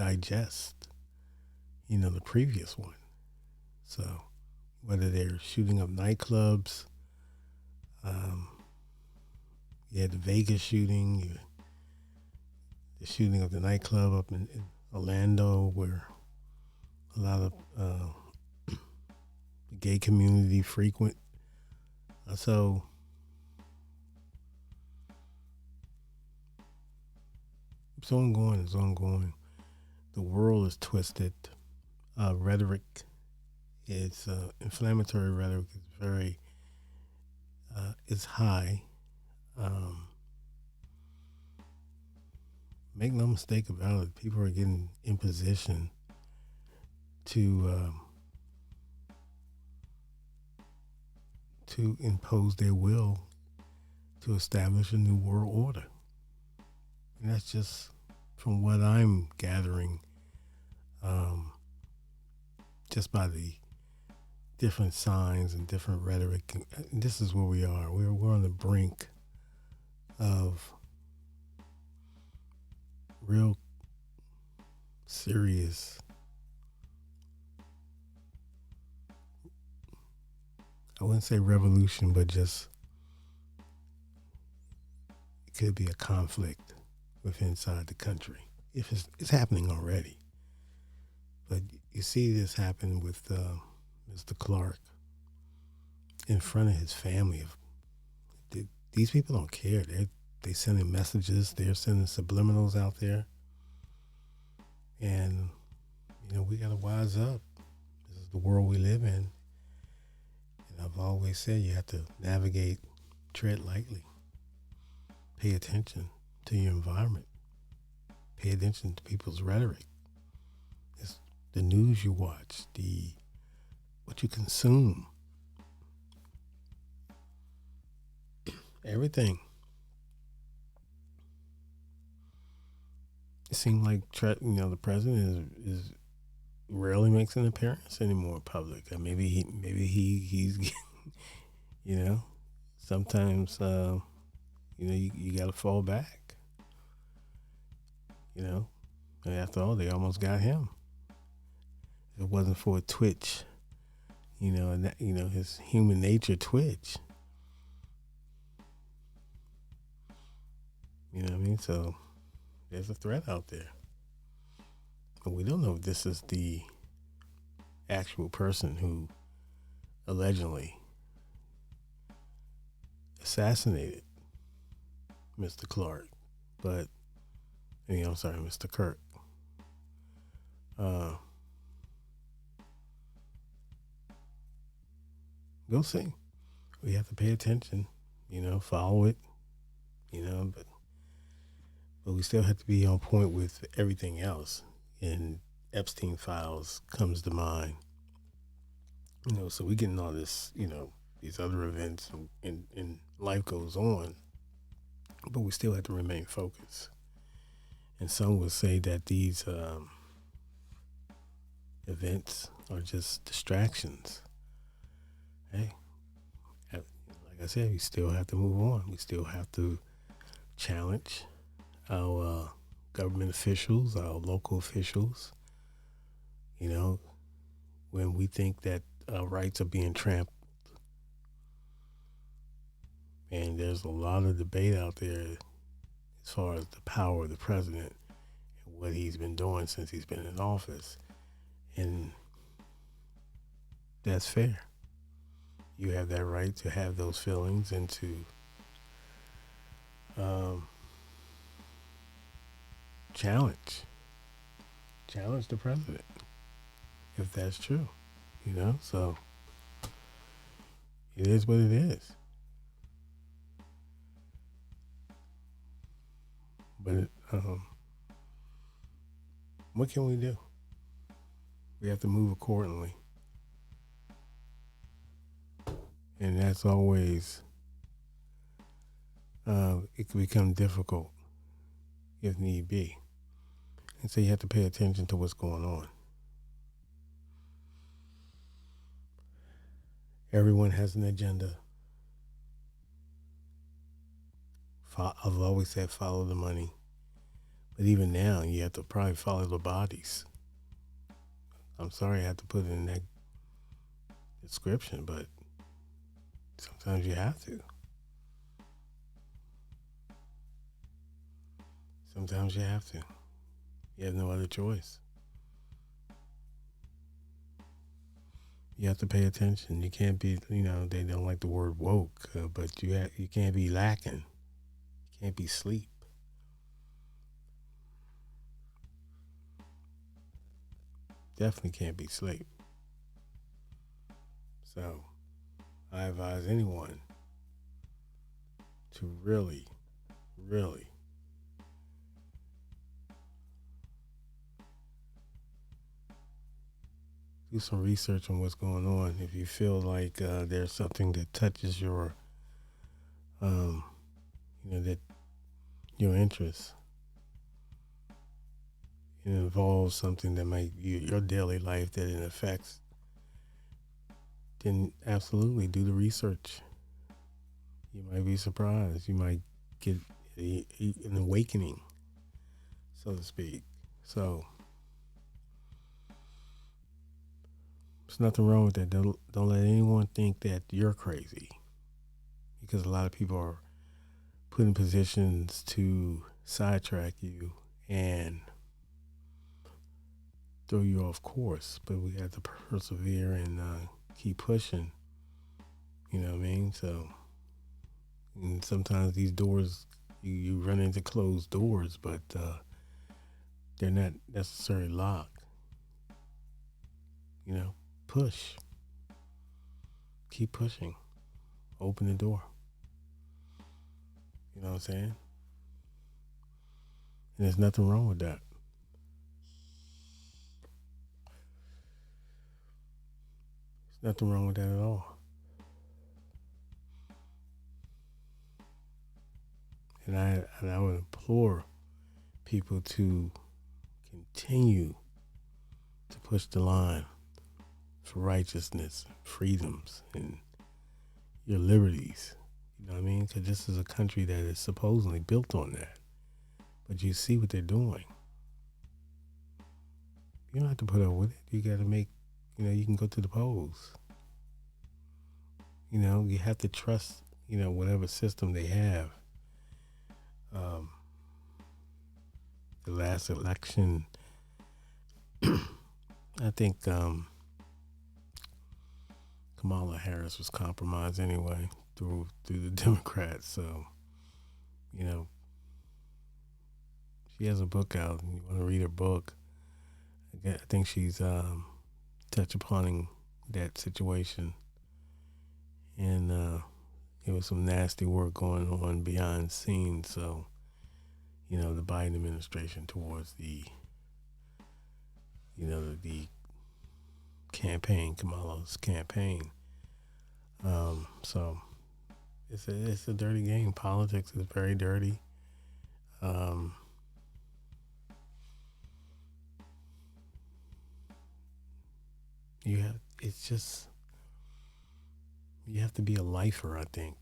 digest, the previous one. So whether they're shooting up nightclubs, um, you had the Vegas shooting, the shooting of the nightclub up in Orlando, where a lot of the gay community frequent. So it's ongoing. It's ongoing. The world is twisted. Rhetoric is inflammatory. Rhetoric is very is high. Um, make no mistake about it. People are getting in position to impose their will to establish a new world order. And that's just from what I'm gathering, just by the different signs and different rhetoric. And this is where we are. We're on the brink of real serious I wouldn't say revolution, but just it could be a conflict with inside the country. If it's happening already. But you see this happen with Mr. Clark in front of his family. These people don't care. They sending messages. They're sending subliminals out there. And, we got to wise up. This is the world we live in. And I've always said you have to navigate, tread lightly. Pay attention to your environment. Pay attention to people's rhetoric. It's the news you watch, what you consume. Everything. It seems like the president is rarely makes an appearance anymore in public. Maybe he's sometimes you got to fall back. And after all, they almost got him. If it wasn't for a twitch, and that, his human nature twitch. You know what I mean? So there's a threat out there. And we don't know if this is the actual person who allegedly assassinated Mr. Clark. But, I'm sorry, Mr. Kirk. We'll see. We have to pay attention, follow it, but we still have to be on point with everything else. And Epstein files comes to mind. So we getting all this, these other events and life goes on, but we still have to remain focused. And some would say that these events are just distractions. Hey, like I said, we still have to move on. We still have to challenge our government officials, our local officials, when we think that our rights are being trampled. And there's a lot of debate out there as far as the power of the president and what he's been doing since he's been in office. And that's fair. You have that right to have those feelings and to challenge the president if that's true, so it is what it is. But what can we do? We have to move accordingly. And that's always, it can become difficult if need be. And so you have to pay attention to what's going on. Everyone has an agenda. I've always said follow the money. But even now, you have to probably follow the bodies. I'm sorry I have to put it in that description, but sometimes you have to. Sometimes you have to. You have no other choice. You have to pay attention. You can't be, they don't like the word woke, but you can't be lacking. You can't be sleep. Definitely can't be sleep. So I advise anyone to really, really do some research on what's going on. If you feel like there's something that touches um, that your interest, it involves something that might your daily life that it affects, then absolutely do the research. You might be surprised. You might get an awakening, so to speak. So there's nothing wrong with that. Don't let anyone think that you're crazy, because a lot of people are put in positions to sidetrack you and throw you off course. But we have to persevere and keep pushing. You know what I mean? So and sometimes these doors, you run into closed doors, but they're not necessarily locked. Push. Keep pushing. Open the door. You know what I'm saying? And there's nothing wrong with that. There's nothing wrong with that at all. And I would implore people to continue to push the line for righteousness, freedoms, and your liberties. You know what I mean? Because this is a country that is supposedly built on that. But you see what they're doing. You don't have to put up with it. You got to make, you can go to the polls. You have to trust, whatever system they have. The last election, I think Kamala Harris was compromised anyway through the Democrats. So, she has a book out, and you want to read her book. I think she's touched upon that situation, and there was some nasty work going on behind the scenes. So, the Biden administration towards the campaign, Kamala's campaign. So it's a dirty game. Politics is very dirty. You have to be a lifer, I think,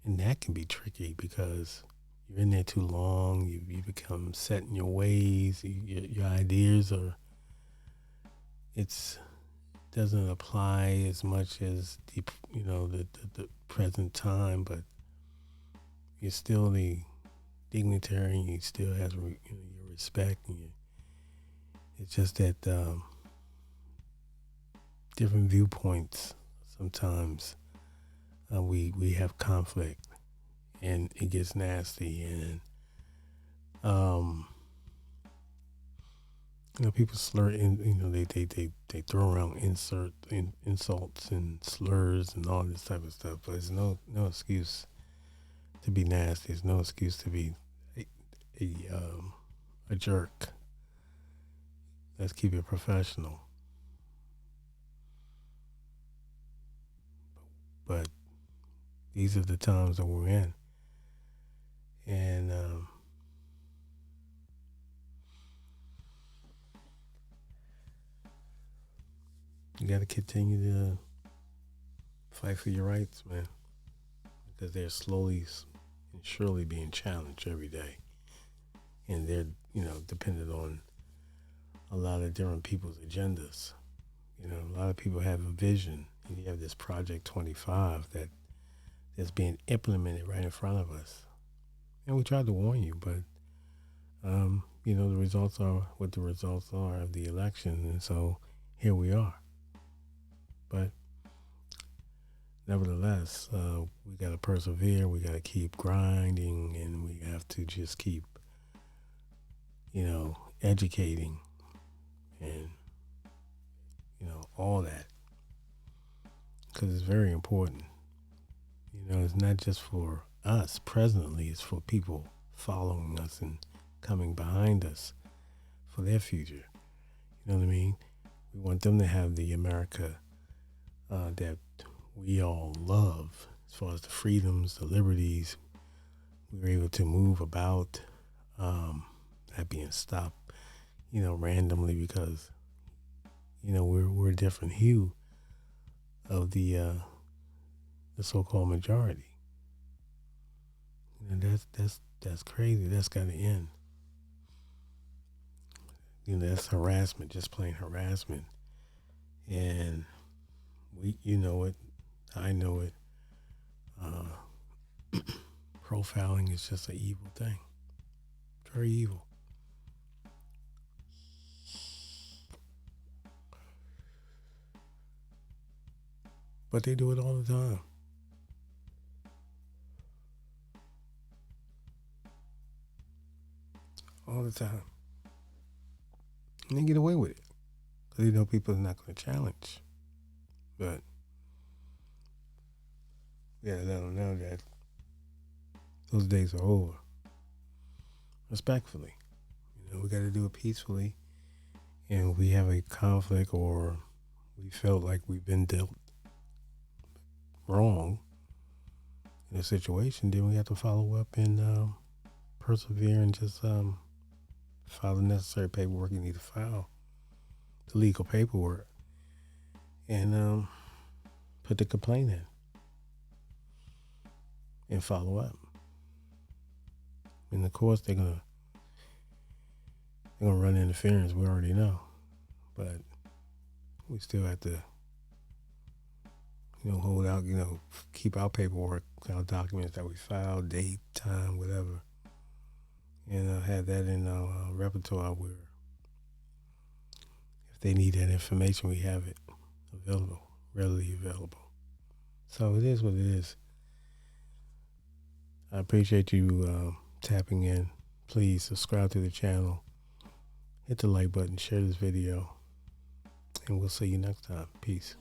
and that can be tricky because you're in there too long. You become set in your ways. Your ideas doesn't apply as much as the present time, but you're still the dignitary. And you still have your respect, and it's just that different viewpoints. Sometimes we have conflict, and it gets nasty, and people slur in, they throw around insults and slurs and all this type of stuff, but there's no excuse to be nasty. There's no excuse to be a jerk. Let's keep it professional. But these are the times that we're in, and you got to continue to fight for your rights, man, because they're slowly and surely being challenged every day. and they're dependent on a lot of different people's agendas. A lot of people have a vision, and you have this Project 25 that's being implemented right in front of us. And we tried to warn you, but the results are what the results are of the election, and so here we are. But nevertheless, we got to persevere. We got to keep grinding, and we have to just keep, educating, and all that, because it's very important. It's not just for us presently; it's for people following us and coming behind us for their future. You know what I mean? We want them to have the America that we all love, as far as the freedoms, the liberties. We were able to move about, not being stopped, randomly because, we're a different hue of the so-called majority. And that's crazy. That's got to end. That's harassment, just plain harassment. And you know it, I know it. Profiling is just an evil thing. Very evil. But they do it all the time. All the time. And they get away with it. Because they know people are not going to challenge. But we got to let them know that those days are over. Respectfully. We got to do it peacefully. And if we have a conflict or we felt like we've been dealt wrong in a situation, then we have to follow up and persevere and just file the necessary paperwork you need to file, the legal paperwork, and put the complaint in and follow up. And of course, they're gonna run interference. We already know, but we still have to, hold out, keep our paperwork, our documents that we filed, date, time, whatever, and have that in our repertoire where if they need that information, we have it available, readily available. So it is what it is. I appreciate you tapping in. Please subscribe to the channel. Hit the like button, share this video, and we'll see you next time. Peace.